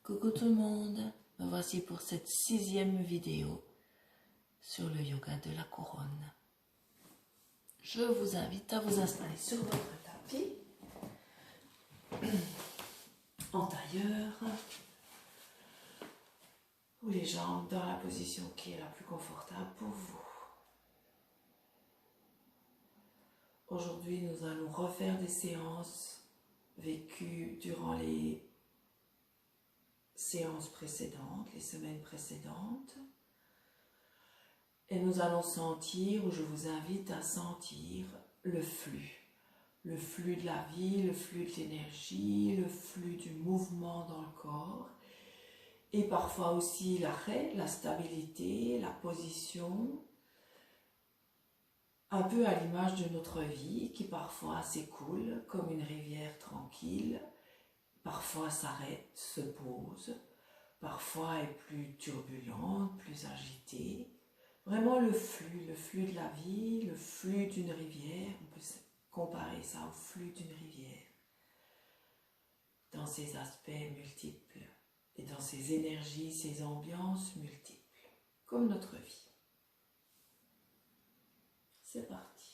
Coucou tout le monde, me voici pour cette 6e vidéo sur le yoga de la couronne. Je vous invite à vous installer sur votre tapis, en tailleur, ou les jambes dans la position qui est la plus confortable pour vous. Aujourd'hui, nous allons refaire des séances vécues durant les séances précédentes, les semaines précédentes. Et nous allons sentir, ou je vous invite à sentir, le flux de la vie, le flux de l'énergie, le flux du mouvement dans le corps, et parfois aussi l'arrêt, la stabilité, la position, un peu à l'image de notre vie qui parfois s'écoule comme une rivière tranquille, parfois s'arrête, se pose, parfois est plus turbulente, plus agitée. Vraiment le flux de la vie, le flux d'une rivière, on peut comparer ça au flux d'une rivière, dans ses aspects multiples et dans ses énergies, ses ambiances multiples, comme notre vie. C'est parti.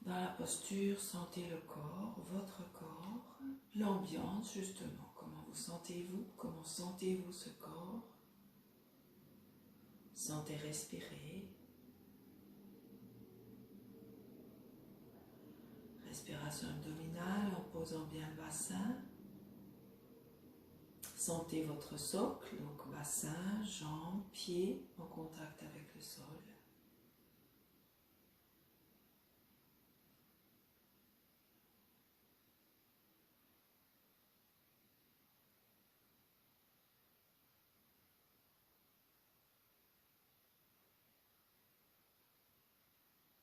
Dans la posture, sentez le corps, votre corps, l'ambiance justement. Comment vous sentez-vous? Comment sentez-vous ce corps? Sentez respirer. Respiration abdominale en posant bien le bassin. Sentez votre socle, donc bassin, jambes, pieds en contact avec le sol.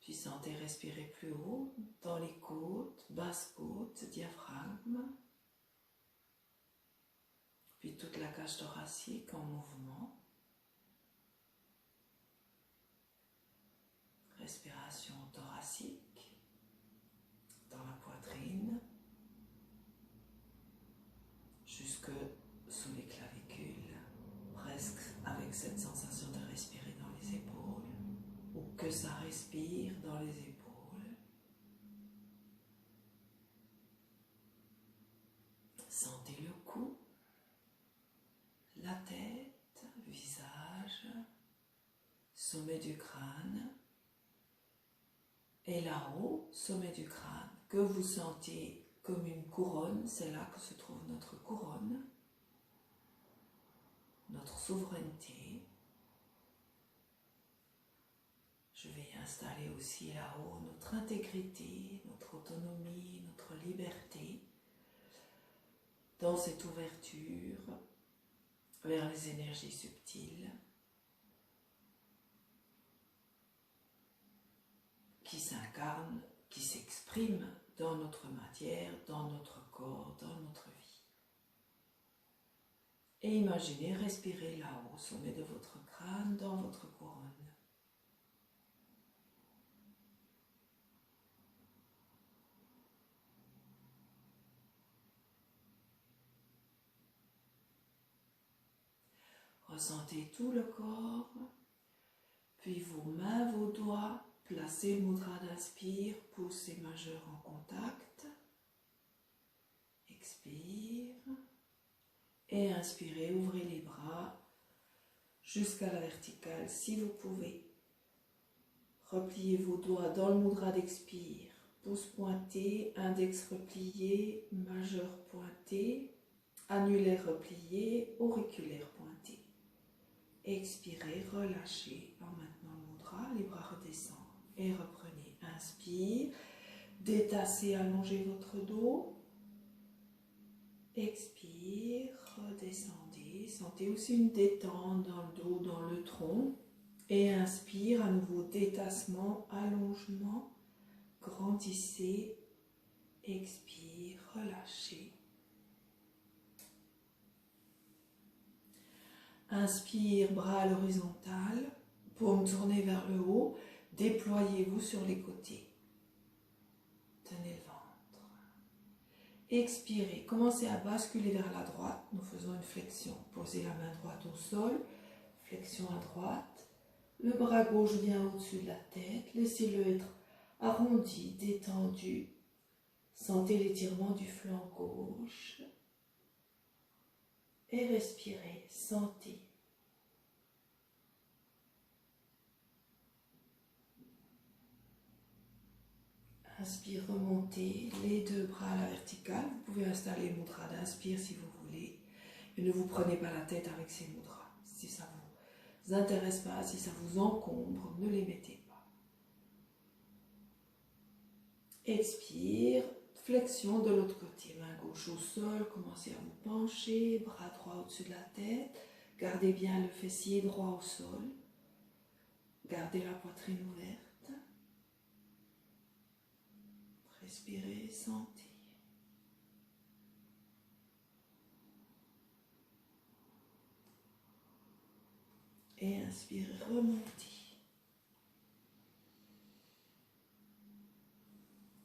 Puis sentez respirer plus haut, dans les côtes, basse côte, diaphragme. Puis toute la cage thoracique en mouvement. Respiration thoracique, dans la poitrine, jusque sous les clavicules, presque avec cette sensation de respirer dans les épaules, ou que ça respire dans les épaules. Sentez le cou, la tête, visage, sommet du crâne, et là-haut, sommet du crâne, que vous sentez comme une couronne, c'est là que se trouve notre couronne, notre souveraineté. Je vais y installer aussi là-haut notre intégrité, notre autonomie, notre liberté, dans cette ouverture vers les énergies subtiles qui s'incarnent, qui s'expriment dans notre matière, dans notre corps, dans notre vie. Et imaginez respirer là-haut, au sommet de votre crâne, dans votre couronne. Ressentez tout le corps, puis vos mains, vos doigts, placez le mudra d'inspire, pouce et majeur en contact. Expire. Et inspirez, ouvrez les bras jusqu'à la verticale si vous pouvez. Repliez vos doigts dans le mudra d'expire. Pouce pointé, index replié, majeur pointé, annulaire replié, auriculaire pointé. Expirez, relâchez en maintenant le mudra, les bras redescendent et reprenez. Inspire, détassez, allongez votre dos. Expire, redescendez. Sentez aussi une détente dans le dos, dans le tronc. Et inspire, à nouveau détassement, allongement. Grandissez. Expire, relâchez. Inspire, bras à l'horizontale. Paume tournée vers le haut. Déployez-vous sur les côtés. Tenez le ventre. Expirez. Commencez à basculer vers la droite. Nous faisons une flexion. Posez la main droite au sol. Flexion à droite. Le bras gauche vient au-dessus de la tête. Laissez-le être arrondi, détendu. Sentez l'étirement du flanc gauche. Et respirez. Sentez. Inspire, remontez les deux bras à la verticale. Vous pouvez installer le mudra d'inspire si vous voulez. Mais ne vous prenez pas la tête avec ces mudras. Si ça ne vous intéresse pas, si ça vous encombre, ne les mettez pas. Expire, flexion de l'autre côté. Main gauche au sol, commencez à vous pencher, bras droit au-dessus de la tête. Gardez bien le fessier droit au sol. Gardez la poitrine ouverte. Respirez, sentez. Et inspirez, remontez.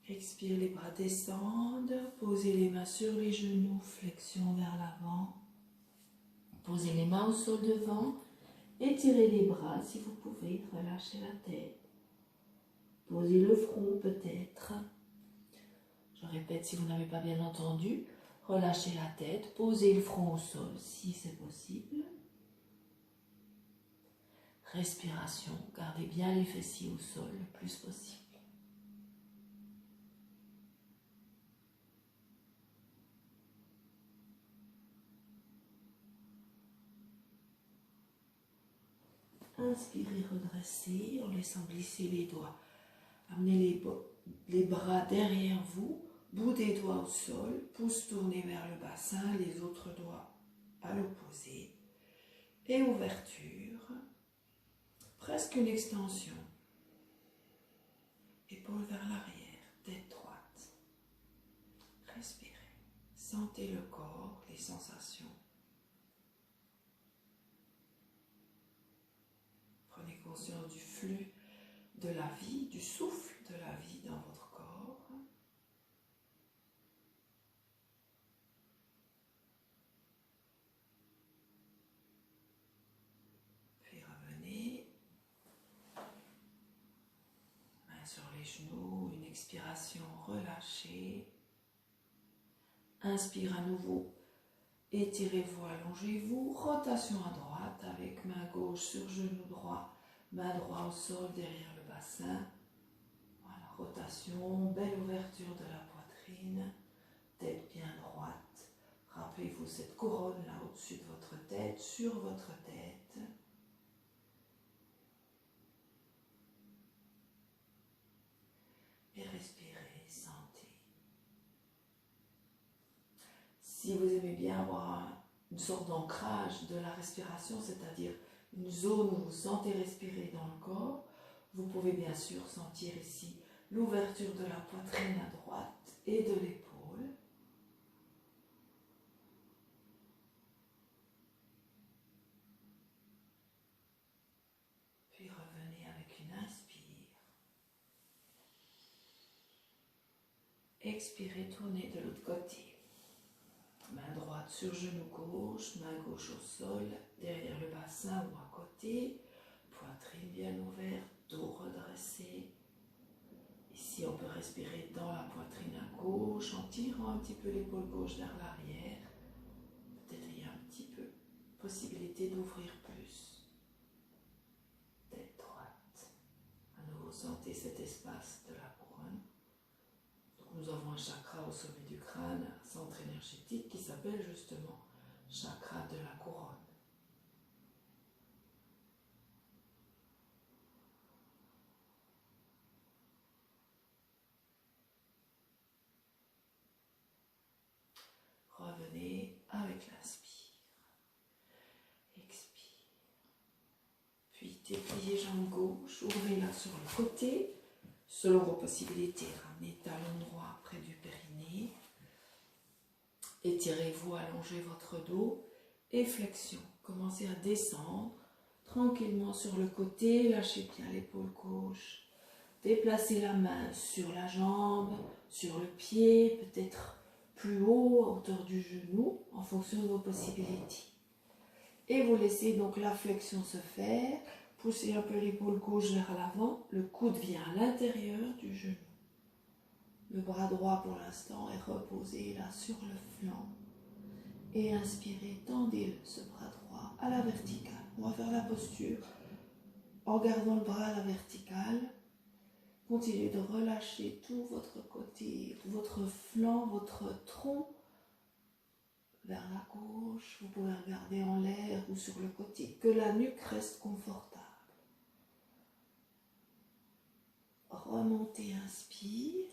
Expire, les bras descendent. Posez les mains sur les genoux, flexion vers l'avant. Posez les mains au sol devant. Étirez les bras si vous pouvez. Relâchez la tête. Posez le front peut-être. Je répète si vous n'avez pas bien entendu. Relâchez la tête. Posez le front au sol si c'est possible. Respiration. Gardez bien les fessiers au sol le plus possible. Inspirez, redressez en laissant glisser les doigts. Amenez les bras derrière vous, bout des doigts au sol, pouce tourné vers le bassin, les autres doigts à l'opposé. Et ouverture, presque une extension. Épaules vers l'arrière, tête droite. Respirez. Sentez le corps, les sensations. Prenez conscience du flux de la vie, du souffle de la vie dans votre corps. Puis revenez. Main sur les genoux, une expiration relâchée. Inspire à nouveau. Étirez-vous, allongez-vous. Rotation à droite avec main gauche sur genou droit. Main droite au sol derrière le bassin. Voilà, rotation, belle ouverture de la poitrine, tête bien droite. Rappelez-vous cette couronne là au-dessus de votre tête, sur votre tête. Et respirez, sentez. Si vous aimez bien avoir une sorte d'ancrage de la respiration, c'est-à-dire une zone où vous sentez respirer dans le corps, vous pouvez bien sûr sentir ici l'ouverture de la poitrine à droite et de l'épaule. Puis revenez avec une inspire. Expirez, tournez de l'autre côté. Main droite sur genou gauche, main gauche au sol, derrière le bassin ou à côté. Poitrine bien ouverte, dos redressé. Ici, on peut respirer dans la poitrine à gauche en tirant un petit peu l'épaule gauche vers l'arrière. Peut-être il y a un petit peu possibilité d'ouvrir plus. Tête droite. À nouveau, sentez cet espace de la couronne. Donc, nous avons un chakra au sommet du crâne, un centre énergétique qui s'appelle justement chakra de la couronne. Revenez l'inspire. Expire. Puis dépliez jambe gauche, ouvrez-la sur le côté. Selon vos possibilités, ramenez talon droit près du périnée. Étirez-vous, allongez votre dos et flexion. Commencez à descendre tranquillement sur le côté, lâchez bien l'épaule gauche. Déplacez la main sur la jambe, sur le pied, peut-être plus haut, à hauteur du genou, en fonction de vos possibilités. Et vous laissez donc la flexion se faire. Poussez un peu l'épaule gauche vers l'avant. Le coude vient à l'intérieur du genou. Le bras droit pour l'instant est reposé là sur le flanc. Et inspirez, tendez ce bras droit à la verticale. On va faire la posture en gardant le bras à la verticale. Continuez de relâcher tout votre côté, votre flanc, votre tronc vers la gauche. Vous pouvez regarder en l'air ou sur le côté. Que la nuque reste confortable. Remontez, inspire.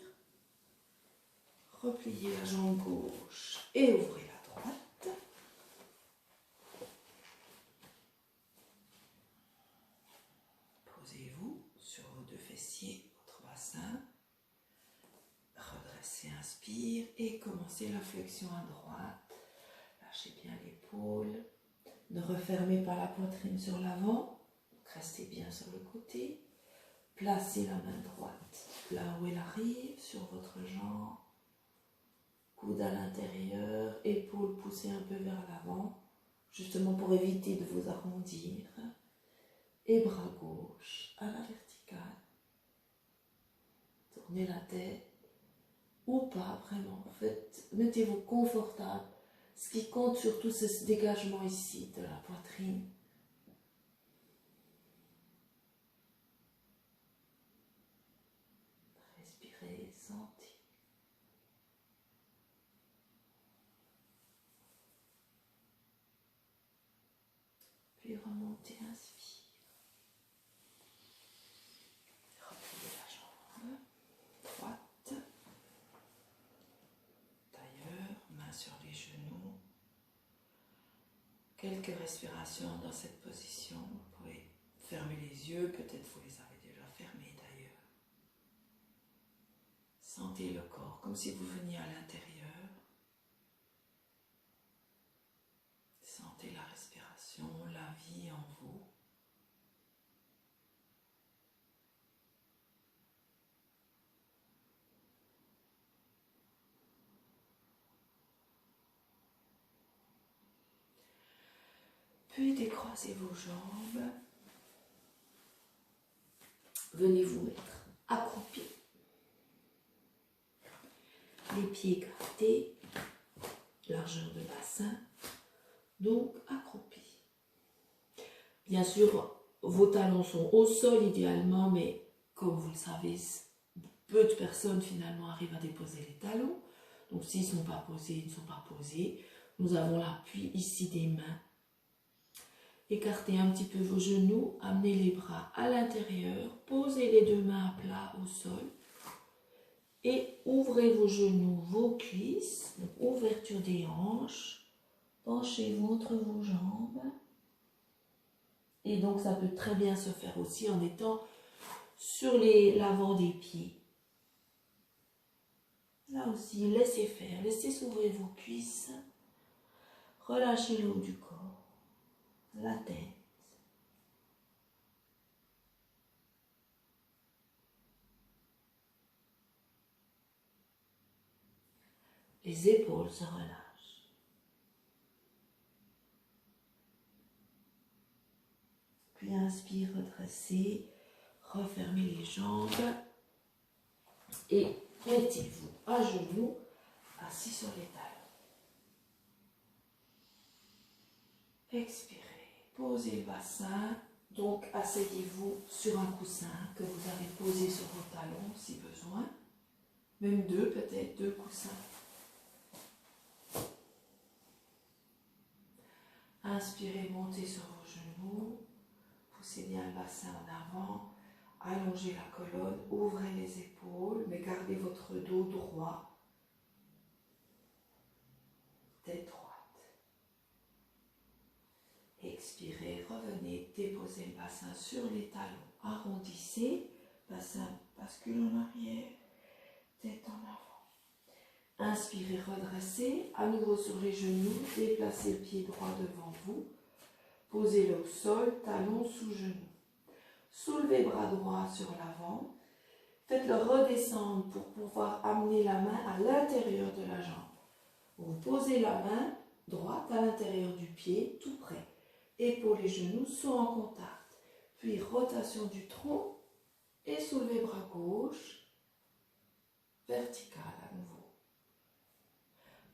Repliez la jambe gauche et ouvrez la droite. Posez-vous sur vos deux fessiers, votre bassin. Redressez, inspire et commencez la flexion à droite. Lâchez bien l'épaule. Ne refermez pas la poitrine sur l'avant. Restez bien sur le côté. Placez la main droite là où elle arrive, sur votre jambe. Coude à l'intérieur, épaules poussées un peu vers l'avant, justement pour éviter de vous arrondir. Et bras gauche à la verticale. Tournez la tête, ou pas vraiment. En fait, mettez-vous confortable. Ce qui compte surtout, c'est ce dégagement ici de la poitrine. Respirez, sentez. Puis remontez, inspire. Repliez la jambe droite. Tailleur, main sur les genoux. Quelques respirations dans cette position. Vous pouvez fermer les yeux, peut-être vous les avez déjà fermés d'ailleurs. Sentez le corps comme si vous veniez à l'intérieur. Sentez la respiration, la vie en vous. Puis décroisez vos jambes. Venez vous mettre accroupi. Les pieds grattés, largeur de bassin, donc accroupi. Bien sûr, vos talons sont au sol idéalement, mais comme vous le savez, peu de personnes finalement arrivent à déposer les talons. Donc s'ils ne sont pas posés, ils ne sont pas posés. Nous avons l'appui ici des mains. Écartez un petit peu vos genoux, amenez les bras à l'intérieur, posez les deux mains à plat au sol et ouvrez vos genoux, vos cuisses, donc ouverture des hanches, penchez-vous entre vos jambes. Et donc ça peut très bien se faire aussi en étant sur l'avant des pieds. Là aussi, laissez faire, laissez s'ouvrir vos cuisses, relâchez le haut du corps, la tête. Les épaules se relâchent. Puis inspire, redressez, refermez les jambes et mettez-vous à genoux, assis sur les talons. Expirez, posez le bassin, donc asseyez-vous sur un coussin que vous avez posé sur vos talons si besoin, même deux peut-être, deux coussins. Inspirez, montez sur vos genoux, poussez bien le bassin en avant, allongez la colonne, ouvrez les épaules, mais gardez votre dos droit, tête droite. allez déposer le bassin sur les talons. Arrondissez, bassin bascule en arrière, tête en avant. Inspirez, redressez, à nouveau sur les genoux, déplacez le pied droit devant vous. Posez-le au sol, talons sous genoux. Soulevez bras droit sur l'avant. Faites-le redescendre pour pouvoir amener la main à l'intérieur de la jambe. Vous posez la main droite à l'intérieur du pied, tout près. Épaules et genoux sont en contact. Puis rotation du tronc et soulevez bras gauche, vertical à nouveau.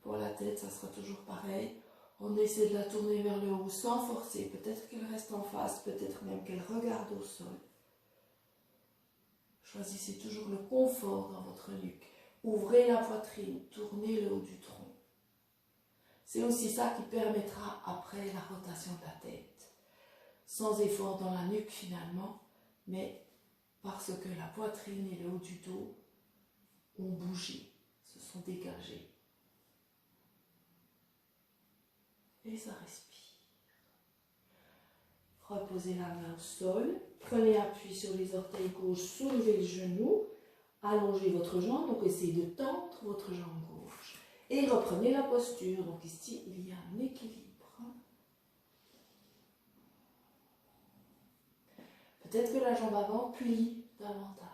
Pour la tête, ça sera toujours pareil. On essaie de la tourner vers le haut sans forcer. Peut-être qu'elle reste en face, peut-être même qu'elle regarde au sol. Choisissez toujours le confort dans votre nuque. Ouvrez la poitrine, tournez le haut du tronc. C'est aussi ça qui permettra après la rotation de la tête. Sans effort dans la nuque finalement, mais parce que la poitrine et le haut du dos ont bougé, se sont dégagés. Et ça respire. Reposez la main au sol, prenez appui sur les orteils gauche, soulevez le genou, allongez votre jambe, donc essayez de tendre votre jambe gauche. Et reprenez la posture, donc ici il y a un équilibre. Peut-être que la jambe avant plie davantage.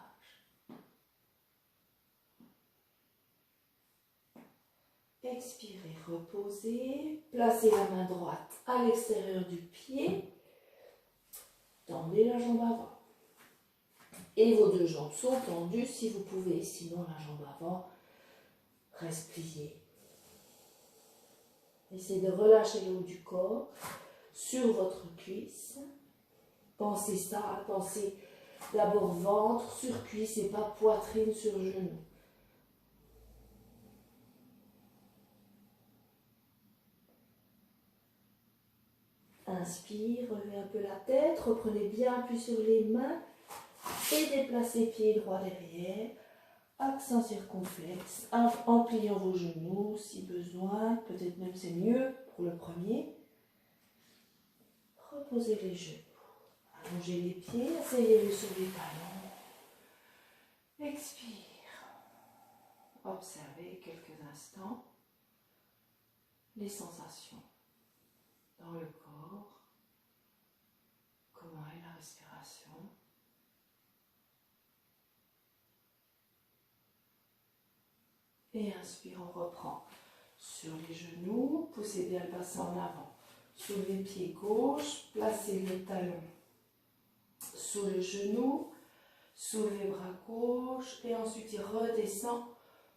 Expirez, reposez, placez la main droite à l'extérieur du pied, tendez la jambe avant. Et vos deux jambes sont tendues si vous pouvez, sinon la jambe avant reste pliée. Essayez de relâcher le haut du corps sur votre cuisse. Pensez ça, pensez d'abord ventre sur cuisse et pas poitrine sur genou. Inspire, relevez un peu la tête, reprenez bien appui sur les mains et déplacez pied droit derrière, accent circonflexe, en pliant vos genoux si besoin, peut-être même c'est mieux pour le premier. Reposez les genoux, allongez les pieds, asseyez-les sur les talons. Expire. Observez quelques instants les sensations dans le corps, comment est la respiration. Et inspire, on reprend sur les genoux, poussez bien le bassin en avant. Soulevez le pied gauche, placez les talons sous le genou, soulevez bras gauche et ensuite il redescend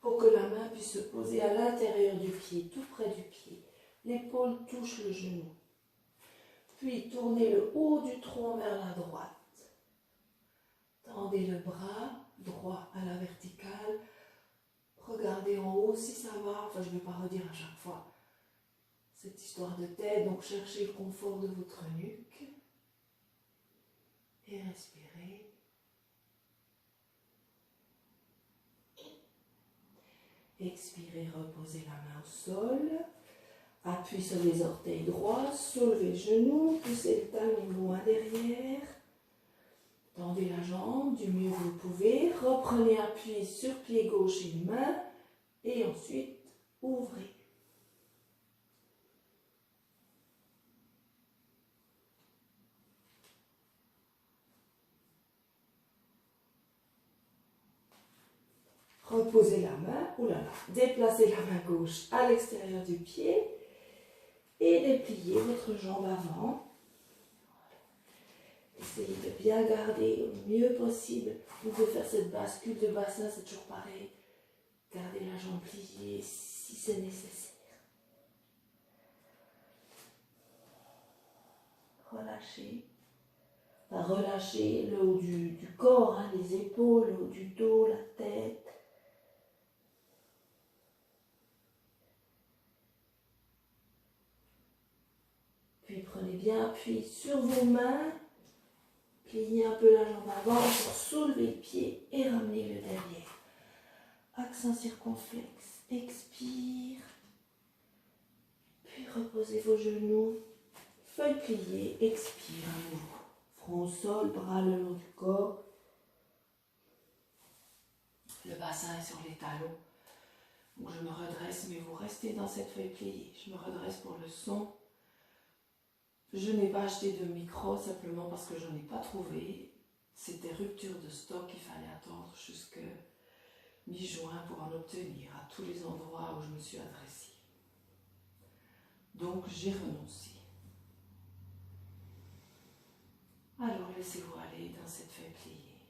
pour que la main puisse se poser à l'intérieur du pied, tout près du pied. L'épaule touche le genou. Puis tournez le haut du tronc vers la droite. Tendez le bras droit à la verticale. Regardez en haut si ça va. Enfin, je ne vais pas redire à chaque fois cette histoire de tête. Donc, cherchez le confort de votre nuque. Et respirez. Expirez, reposez la main au sol. Appui sur les orteils droits, soulevez le genou, poussez le talon loin derrière. Tendez la jambe du mieux que vous pouvez. Reprenez appui sur pied gauche et main. Et ensuite, ouvrez. Reposez la main, déplacez la main gauche à l'extérieur du pied et dépliez votre jambe avant. Essayez de bien garder au mieux possible. Vous pouvez faire cette bascule de bassin, c'est toujours pareil. Gardez la jambe pliée si c'est nécessaire. Relâchez. Relâchez le haut du corps, hein, les épaules, le haut du dos, la tête. Puis prenez bien appui sur vos mains. Pliez un peu la jambe avant pour soulever le pied et ramener le derrière. Accent circonflexe. Expire. Puis reposez vos genoux. Feuille pliée, expire à nouveau. Front au sol, bras le long du corps. Le bassin est sur les talons. Donc je me redresse, mais vous restez dans cette feuille pliée. Je me redresse pour le son. Je n'ai pas acheté de micro simplement parce que je n'en ai pas trouvé. C'était rupture de stock, il fallait attendre jusqu'à mi-juin pour en obtenir à tous les endroits où je me suis adressée. Donc j'ai renoncé. Alors laissez-vous aller dans cette feuille pliée.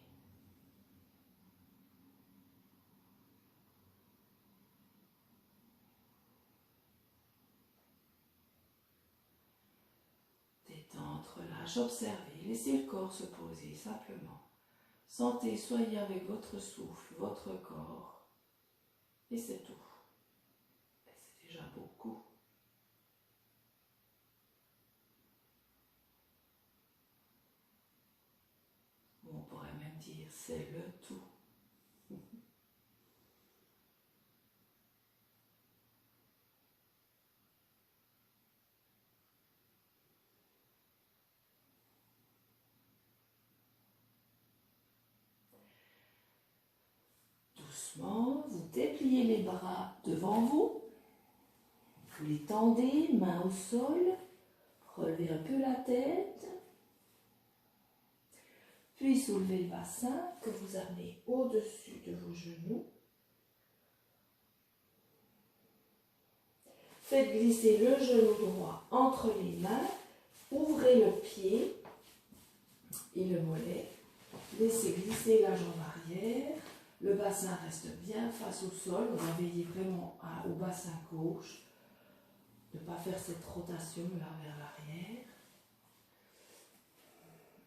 Détente, relâche, observez, laissez le corps se poser simplement. Sentez, soyez avec votre souffle, votre corps. Et c'est tout. Et c'est déjà beaucoup. On pourrait même dire c'est le tout. Doucement, vous dépliez les bras devant vous. Vous les tendez, main au sol. Relevez un peu la tête. Puis soulevez le bassin que vous amenez au-dessus de vos genoux. Faites glisser le genou droit entre les mains. Ouvrez le pied et le mollet. Laissez glisser la jambe arrière. Le bassin reste bien face au sol. On va veiller vraiment au bassin gauche. Ne pas faire cette rotation là vers l'arrière.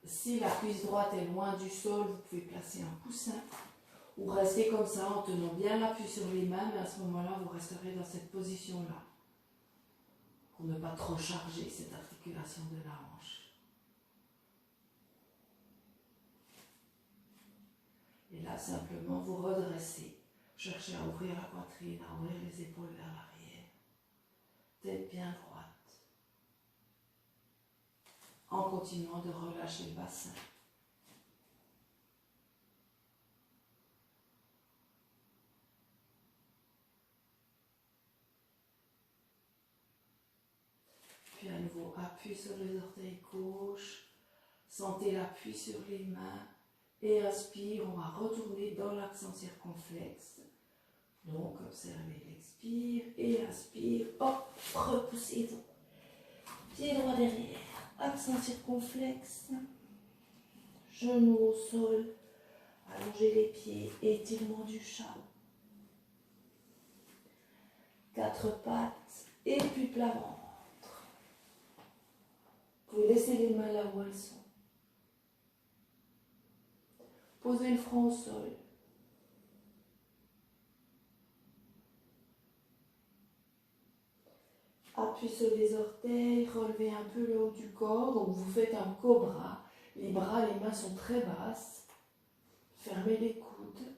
Si la cuisse droite est loin du sol, vous pouvez placer un coussin. Ou rester comme ça en tenant bien l'appui sur les mains. Mais à ce moment-là, vous resterez dans cette position-là. Pour ne pas trop charger cette articulation de la hanche. Et là, simplement, vous redressez. Cherchez à ouvrir la poitrine, à ouvrir les épaules vers l'arrière. Tête bien droite. En continuant de relâcher le bassin. Puis à nouveau, appui sur les orteils gauche. Sentez l'appui sur les mains. Et inspire, on va retourner dans l'accent circonflexe. Donc, observez l'expire et inspire. Hop, repoussez. Pied droit derrière. Accent circonflexe. Genoux au sol. Allongez les pieds. Étirement du chat. 4 pattes. Et puis plat ventre. Vous laissez les mains là où elles sont. Posez le front au sol. Appui sur les orteils, relevez un peu le haut du corps. Donc vous faites un cobra. Les bras, les mains sont très basses. Fermez les coudes.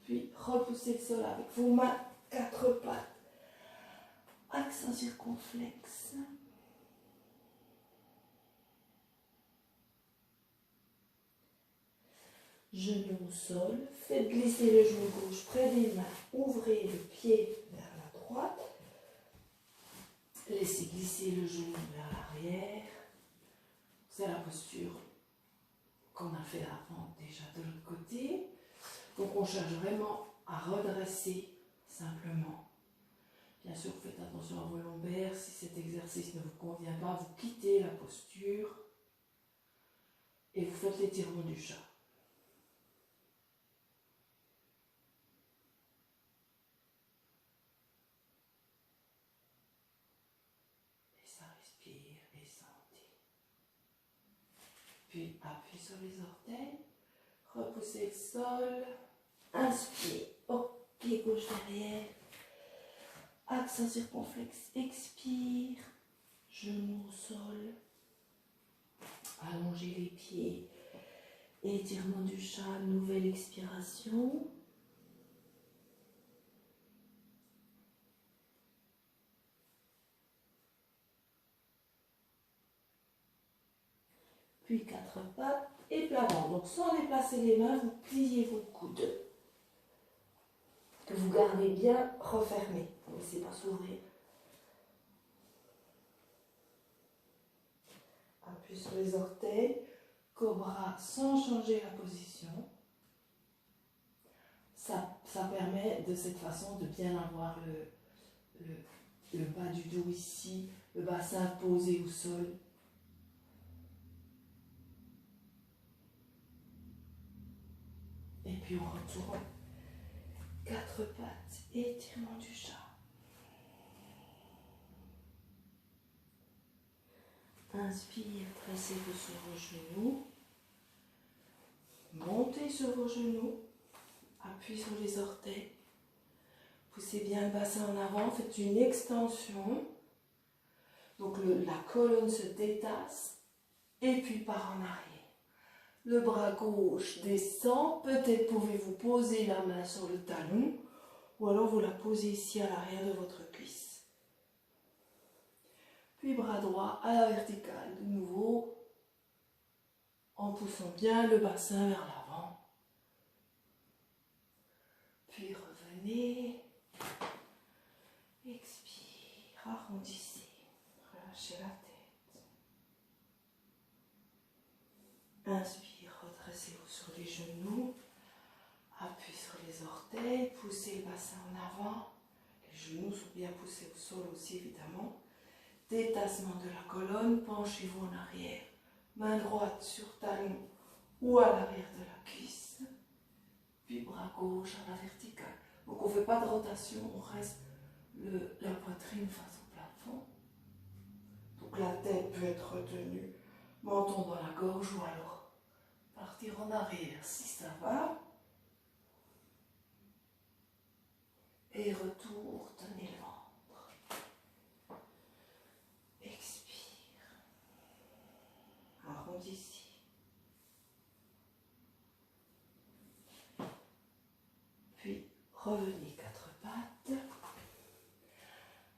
Puis repoussez le sol avec vos mains, 4 pattes. Accent circonflexe. Genou au sol. Faites glisser le genou gauche près des mains. Ouvrez le pied vers la droite. Laissez glisser le genou vers l'arrière. C'est la posture qu'on a fait avant déjà de l'autre côté. Donc on cherche vraiment à redresser simplement. Bien sûr, faites attention à vos lombaires. Si cet exercice ne vous convient pas, vous quittez la posture et vous faites l'étirement du chat. Puis appuyez sur les orteils, repoussez le sol, inspire, hop, pied gauche derrière, accent circonflexe, expire, genou au sol, allongez les pieds, étirement du chat, nouvelle expiration. puis 4 pattes et plat ventre. Donc sans déplacer les mains, vous pliez vos coudes, que vous gardez bien refermés. Ne laissez pas s'ouvrir. Appui sur les orteils, cobra sans changer la position. Ça permet de cette façon de bien avoir le bas du dos ici, le bassin posé au sol. Et puis on retourne. 4 pattes, étirement du chat. Inspire, tracez-vous sur vos genoux. Montez sur vos genoux. Appuyez sur les orteils. Poussez bien le bassin en avant. Faites une extension. Donc la colonne se détasse et puis part en arrière. Le bras gauche descend. Peut-être pouvez-vous poser la main sur le talon ou alors vous la posez ici à l'arrière de votre cuisse. Puis bras droit à la verticale. De nouveau, en poussant bien le bassin vers l'avant. Puis revenez. Expire, arrondissez. Relâchez la tête. Inspire, redressez-vous sur les genoux. Appuyez sur les orteils. Poussez le bassin en avant. Les genoux sont bien poussés au sol aussi, évidemment. Détassement de la colonne. Penchez-vous en arrière. Main droite sur talon ou à l'arrière de la cuisse. Puis bras gauche à la verticale. Donc on ne fait pas de rotation, on reste la poitrine face au plafond. Donc la tête peut être retenue, menton dans la gorge ou alors partir en arrière si ça va. Et retour, tenez le ventre. Expire. Arrondissez. Puis revenez 4 pattes.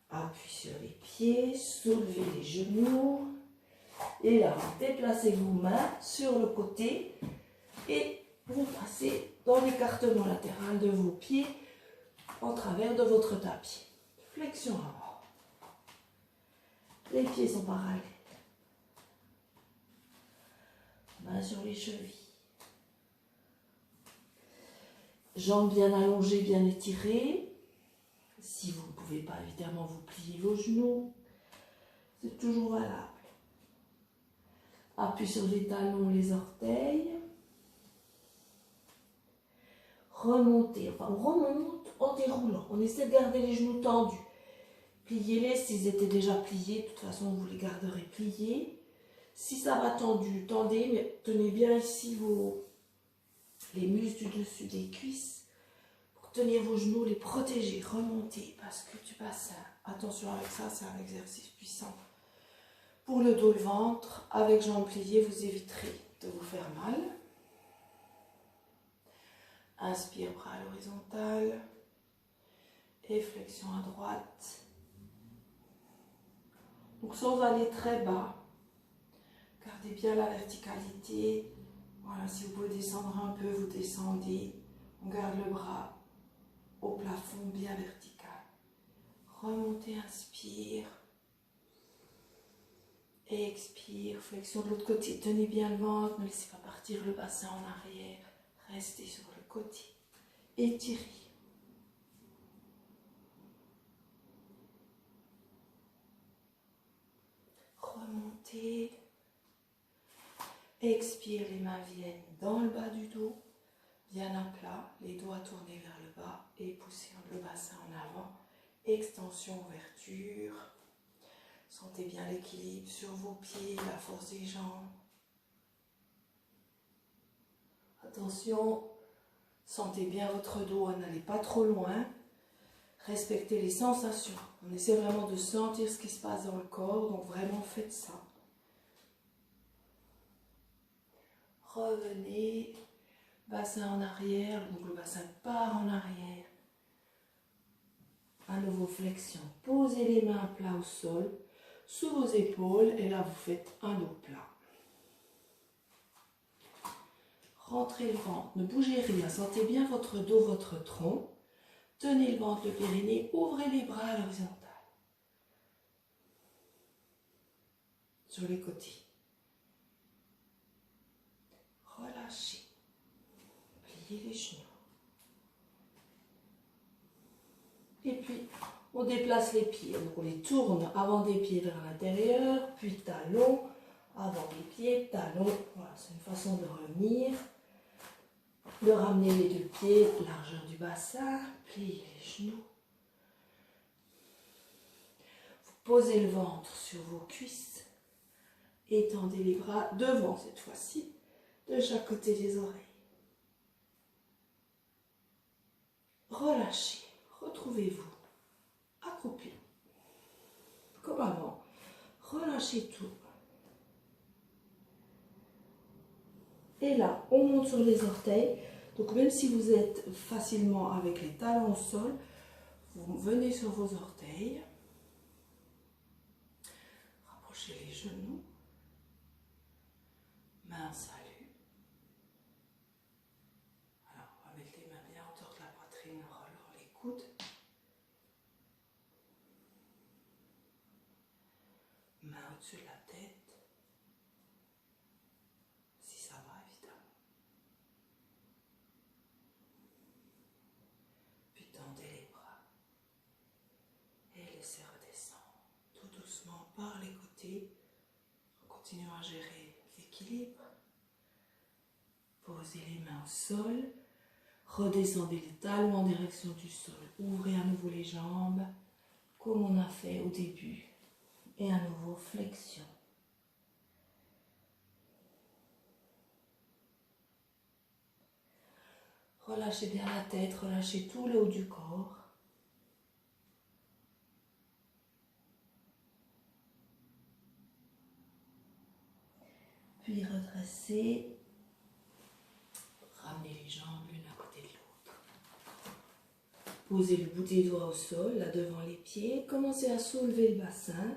Appuyez sur les pieds, soulevez les genoux. Et là, déplacez vos mains sur le côté et vous passez dans l'écartement latéral de vos pieds en travers de votre tapis. Flexion avant. Les pieds sont parallèles. Mains sur les chevilles. Jambes bien allongées, bien étirées. Si vous ne pouvez pas, évidemment, vous pliez vos genoux. C'est toujours valable. Appui sur les talons, les orteils. Remontez. Enfin, on remonte en déroulant. On essaie de garder les genoux tendus. Pliez-les s'ils étaient déjà pliés. De toute façon, vous les garderez pliés. Si ça va tendu, tendez, mais tenez bien ici les muscles du dessus des cuisses. Pour tenir vos genoux, les protéger, remonter, parce que du bassin. Attention avec ça, c'est un exercice puissant. Pour le dos, le ventre, avec jambes pliées, vous éviterez de vous faire mal. Inspire, bras à l'horizontale. Et flexion à droite. Donc sans aller très bas. Gardez bien la verticalité. Voilà, si vous pouvez descendre un peu, vous descendez. On garde le bras au plafond bien vertical. Remontez, inspire. Et expire, flexion de l'autre côté. Tenez bien le ventre, ne laissez pas partir le bassin en arrière. Restez sur le côté. Étirez. Remontez. Expire, les mains viennent dans le bas du dos, bien à plat, les doigts tournés vers le bas et poussez le bassin en avant. Extension, ouverture. Sentez bien l'équilibre sur vos pieds, la force des jambes. Attention, sentez bien votre dos, n'allez pas trop loin. Respectez les sensations. On essaie vraiment de sentir ce qui se passe dans le corps, donc vraiment faites ça. Revenez, bassin en arrière, donc le bassin part en arrière. À nouveau flexion, posez les mains à plat au sol, sous vos épaules, et là vous faites un dos plat. Rentrez le ventre, ne bougez rien, sentez bien votre dos, votre tronc. Tenez le ventre, le périnée, ouvrez les bras à l'horizontale. Sur les côtés. Relâchez. Pliez les genoux. Et puis, on déplace les pieds. Donc, on les tourne avant des pieds vers l'intérieur, puis talons, avant les pieds, talons. Voilà, c'est une façon de revenir. De ramener les deux pieds, largeur du bassin, pliez les genoux. Vous posez le ventre sur vos cuisses. Étendez les bras devant cette fois-ci, de chaque côté des oreilles. Relâchez, retrouvez-vous, accroupi, comme avant. Relâchez tout. Et là, on monte sur les orteils. Donc même si vous êtes facilement avec les talons au sol, vous venez sur vos orteils. Rapprochez les genoux. Main salut. Alors, on va mettre les mains bien en hauteur de la poitrine, relâche les coudes. Main au-dessus de la tête. Si ça va, évidemment. Puis tendez les bras. Et laissez redescendre tout doucement par les côtés. On continue à gérer l'équilibre. Posez les mains au sol. Redescendez les talons en direction du sol. Ouvrez à nouveau les jambes, comme on a fait au début. Et à nouveau, flexion. Relâchez bien la tête, relâchez tout le haut du corps. Puis redressez. Ramenez les jambes l'une à côté de l'autre. Posez le bout des doigts au sol, là devant les pieds. Commencez à soulever le bassin.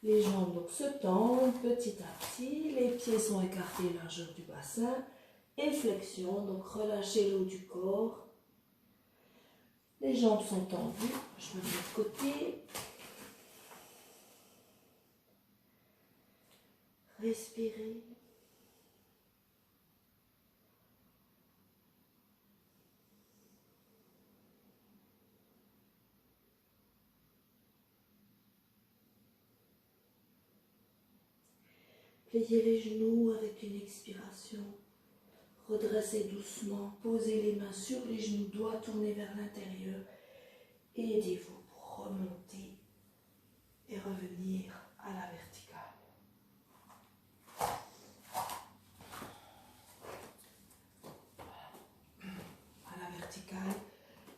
Les jambes donc se tendent petit à petit. Les pieds sont écartés, largeur du bassin. Et flexion, donc relâchez le haut du corps. Les jambes sont tendues. Je me mets de côté. Respirez. Pliez les genoux avec une expiration. Redressez doucement. Posez les mains sur les genoux, doigts tournés vers l'intérieur. Et aidez-vous pour remonter et revenir à la verticale. À la verticale,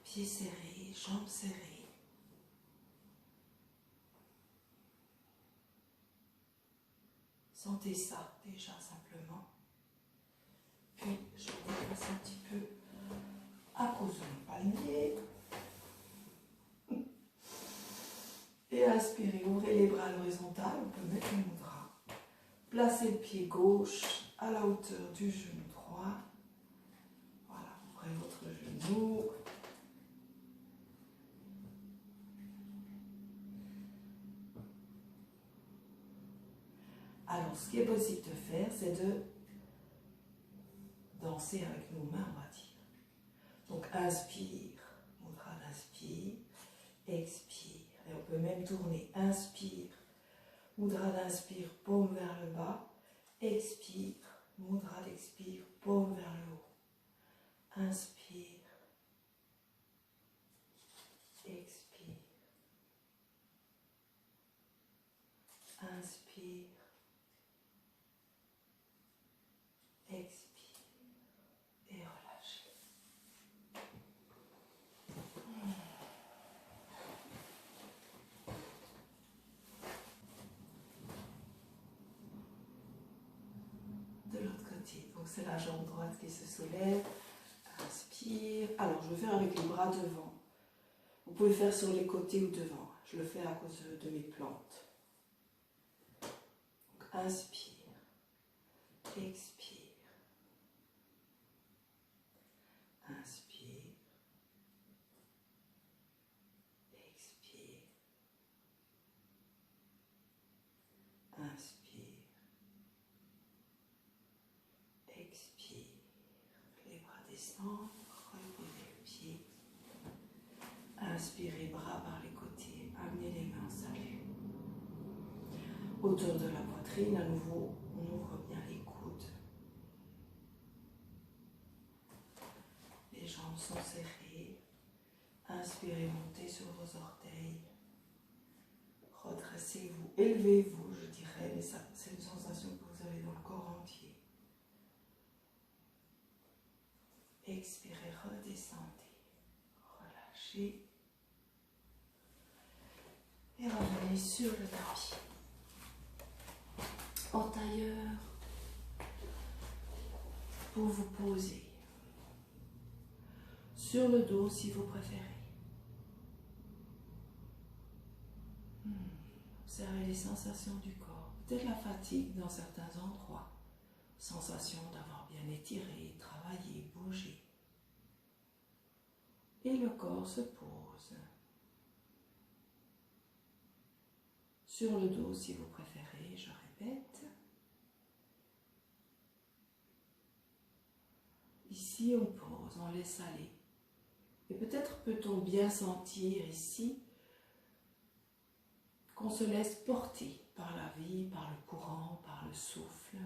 pieds serrés, jambes serrées. Sentez ça déjà simplement. Puis je déplace un petit peu à cause de mon palmier. Et inspirez, ouvrez les bras à l'horizontale, on peut mettre les mudras. Placez le pied gauche à la hauteur du genou droit. Voilà, ouvrez votre genou. Alors, ce qui est possible de faire, c'est de danser avec nos mains, on va dire. Donc, inspire, mudra d'inspire, expire. Et on peut même tourner, inspire, mudra d'inspire, paume vers le bas, expire, mudra d'expire, paume vers le haut. Inspire, expire, inspire, expire et relâche. De l'autre côté, donc c'est la jambe droite qui se soulève. Inspire. Alors je vais faire avec les bras devant. Vous pouvez faire sur les côtés ou devant. Je le fais à cause de mes plantes. Donc, inspire, expire, redescendre, relevez les pieds. Inspirez, bras par les côtés, amenez les mains en salut. Autour de la poitrine, à nouveau, on ouvre bien les coudes. Les jambes sont serrées. Inspirez, montez sur vos orteils. Redressez-vous, élevez-vous, je dirais, mais ça, c'est une sensation que vous avez dans le corps entier. Expirez, redescendez, relâchez. Et revenez sur le tapis. En tailleur, pour vous poser. Sur le dos si vous préférez. Observez les sensations du corps. Peut-être la fatigue dans certains endroits. Sensation d'avoir bien étiré, travaillé, bougé. Et le corps se pose. Sur le dos si vous préférez, je répète. Ici on pose, on laisse aller. Et peut-être peut-on bien sentir ici qu'on se laisse porter par la vie, par le courant, par le souffle.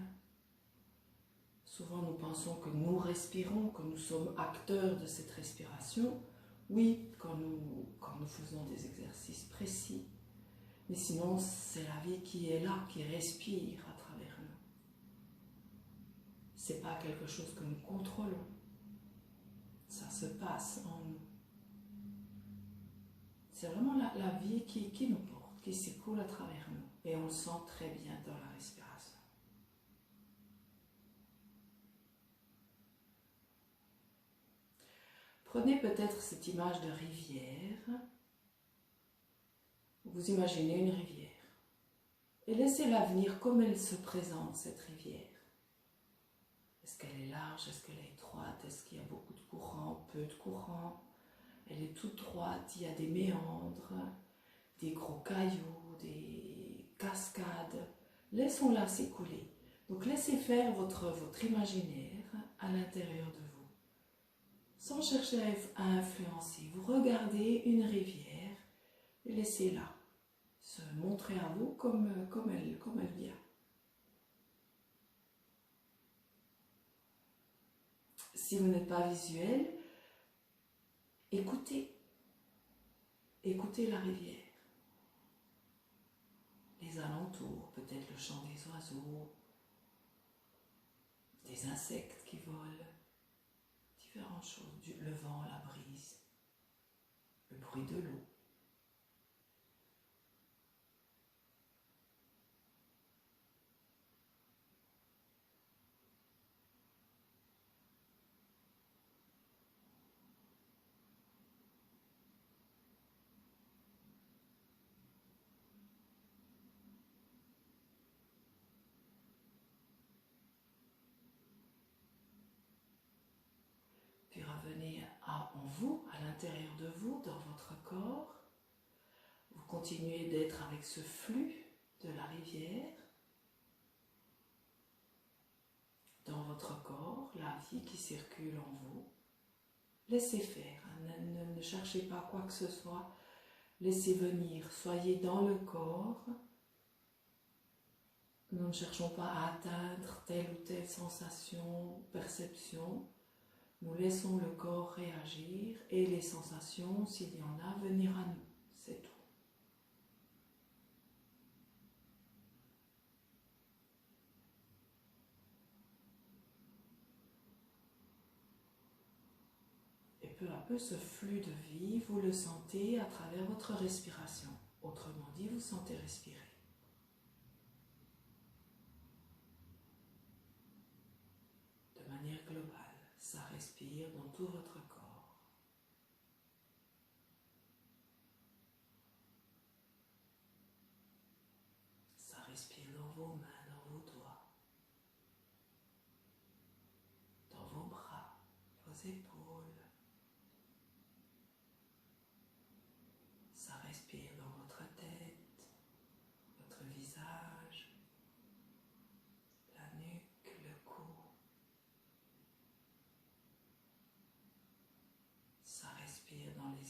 Souvent nous pensons que nous respirons, que nous sommes acteurs de cette respiration. Oui, quand nous faisons des exercices précis. Mais sinon, c'est la vie qui est là, qui respire à travers nous. Ce n'est pas quelque chose que nous contrôlons. Ça se passe en nous. C'est vraiment la vie qui nous porte, qui s'écoule à travers nous. Et on le sent très bien dans la respiration. Prenez peut-être cette image de rivière. Vous imaginez une rivière. Et laissez-la venir comme elle se présente, cette rivière. Est-ce qu'elle est large? Est-ce qu'elle est étroite? Est-ce qu'il y a beaucoup de courant? Peu de courant? Elle est toute droite, il y a des méandres, des gros cailloux, des cascades. Laissons-la s'écouler. Donc laissez faire votre imaginaire à l'intérieur de vous. Sans chercher à influencer. Vous regardez une rivière et laissez-la se montrer à vous comme elle vient. Si vous n'êtes pas visuel, écoutez. Écoutez la rivière. Les alentours, peut-être le chant des oiseaux, des insectes qui volent, différentes choses, le vent, la brise, le bruit de l'eau. Puis revenez en vous, à l'intérieur de vous, dans votre corps. Vous continuez d'être avec ce flux de la rivière. Dans votre corps, la vie qui circule en vous. Laissez faire, ne cherchez pas quoi que ce soit. Laissez venir, soyez dans le corps. Nous ne cherchons pas à atteindre telle ou telle sensation, perception. Nous laissons le corps réagir et les sensations, s'il y en a, venir à nous. C'est tout. Et peu à peu, ce flux de vie, vous le sentez à travers votre respiration. Autrement dit, vous sentez respirer. De manière globale, ça respire dans tout votre corps. Ça respire dans vos mains, dans vos doigts, dans vos bras, vos épaules. Ça respire dans votre tête, votre visage, la nuque, le cou.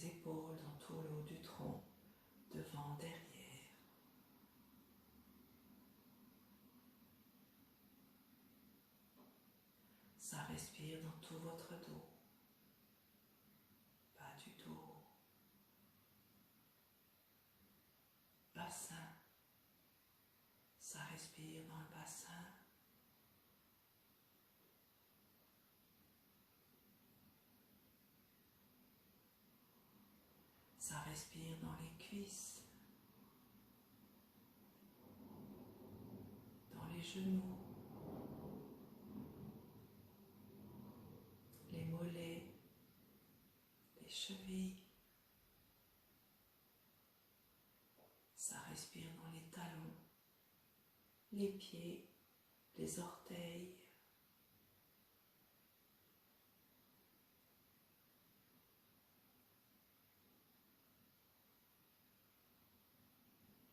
les épaules, dans tout le haut du tronc, devant, derrière. Ça respire dans tout votre dos, bas du dos, bassin. Ça respire dans le bassin. Ça respire dans les cuisses, dans les genoux, les mollets, les chevilles. Ça respire dans les talons, les pieds, les orteils.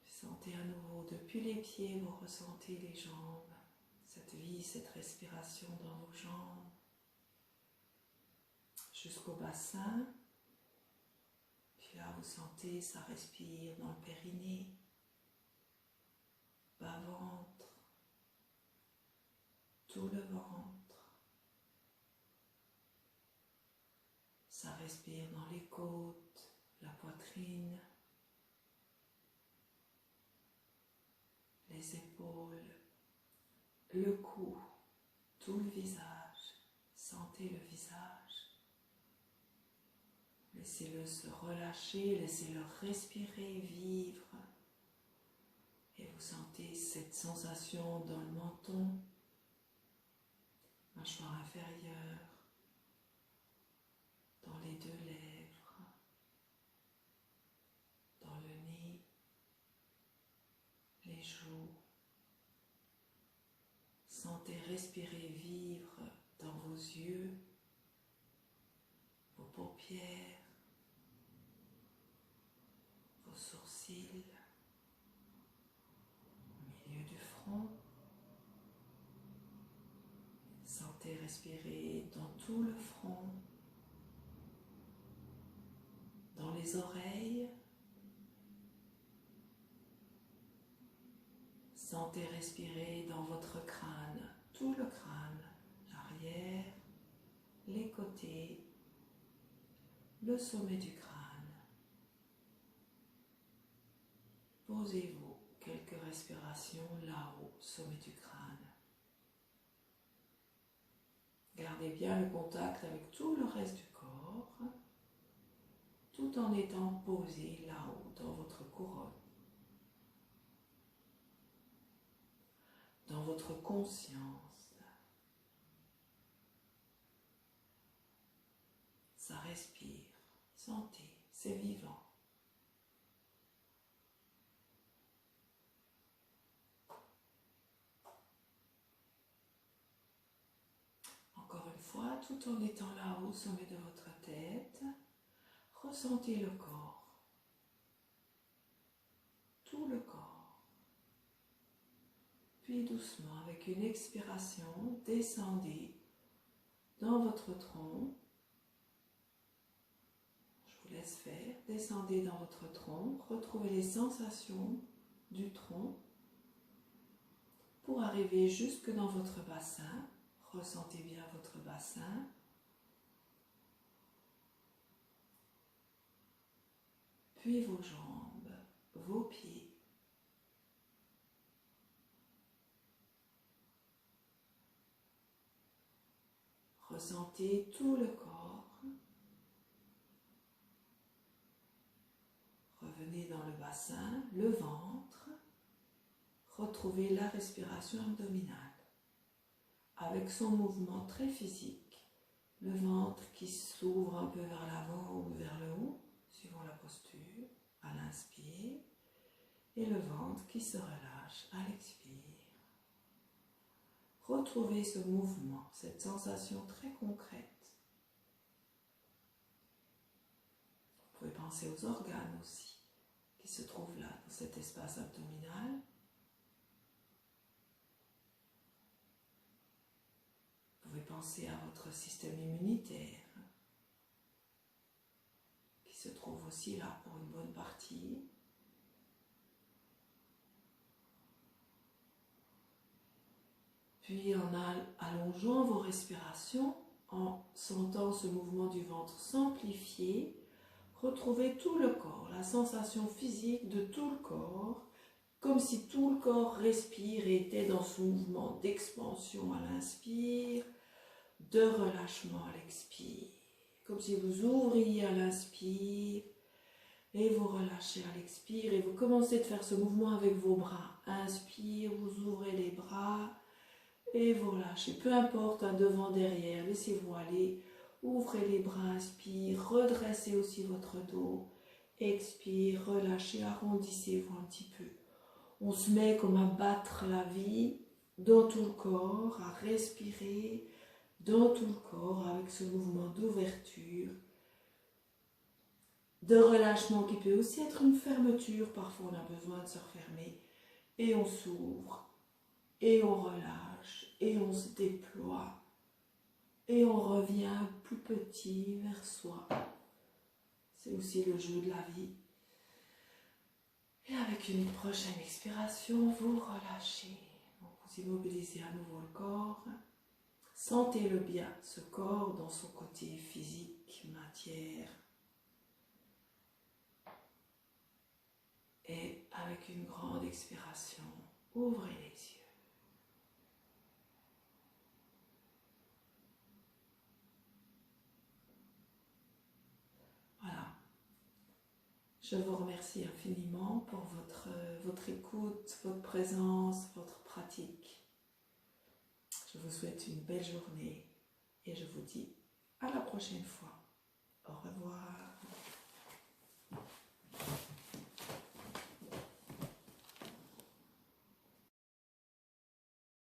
Sentez à nouveau, depuis les pieds, vous ressentez les jambes, cette vie, cette respiration dans vos jambes, jusqu'au bassin. Puis là, vous sentez, ça respire dans le périnée, bas-ventre, tout le ventre. Ça respire dans les côtes, la poitrine, les épaules, le cou, tout le visage. Sentez le visage. Laissez-le se relâcher, laissez-le respirer, vivre. Et vous sentez cette sensation dans le menton, mâchoire inférieure, dans les deux lèvres, dans le nez, les joues. Sentez respirer, vivre dans vos yeux, vos paupières, vos sourcils, au milieu du front. Sentez respirer dans tout le front, dans les oreilles. Sentez respirer dans votre crâne, tout le crâne, l'arrière, les côtés, le sommet du crâne. Posez-vous quelques respirations là-haut, sommet du crâne. Gardez bien le contact avec tout le reste du corps, tout en étant posé là-haut dans votre couronne, dans votre conscience. Ça respire, sentez, c'est vivant. Encore une fois, tout en étant là-haut au sommet de votre tête, ressentez le corps, tout le corps. Puis doucement, avec une expiration, descendez dans votre tronc. Je vous laisse faire. Descendez dans votre tronc, retrouvez les sensations du tronc pour arriver jusque dans votre bassin. Ressentez bien votre bassin. Puis vos jambes, vos pieds. Ressentez tout le corps. Revenez dans le bassin, le ventre. Retrouvez la respiration abdominale. Avec son mouvement très physique, le ventre qui s'ouvre un peu vers l'avant ou vers le haut, suivant la posture, à l'inspire, et le ventre qui se relâche à l'expire. Retrouvez ce mouvement, cette sensation très concrète. Vous pouvez penser aux organes aussi, qui se trouvent là, dans cet espace abdominal. Vous pouvez penser à votre système immunitaire, qui qui se trouve aussi là pour une bonne partie. Puis en allongeant vos respirations, en sentant ce mouvement du ventre s'amplifier, retrouvez tout le corps, la sensation physique de tout le corps, comme si tout le corps respire et était dans ce mouvement d'expansion à l'inspire, de relâchement à l'expire. Comme si vous ouvriez à l'inspire et vous relâchez à l'expire et vous commencez de faire ce mouvement avec vos bras. Inspire, vous ouvrez les bras et vous relâchez. Peu importe, un devant, derrière, laissez-vous aller. Ouvrez les bras, inspire, redressez aussi votre dos. Expire, relâchez, arrondissez-vous un petit peu. On se met comme à battre la vie dans tout le corps, à respirer dans tout le corps avec ce mouvement d'ouverture, de relâchement qui peut aussi être une fermeture. Parfois on a besoin de se refermer et on s'ouvre et on relâche et on se déploie et on revient plus petit vers soi. C'est aussi le jeu de la vie. Et avec une prochaine expiration, vous relâchez. Donc vous immobilisez à nouveau le corps. Sentez-le bien, ce corps dans son côté physique, matière. Et avec une grande expiration, ouvrez les yeux. Voilà. Je vous remercie infiniment pour votre écoute, votre présence, votre pratique. Je vous souhaite une belle journée et je vous dis à la prochaine fois. Au revoir.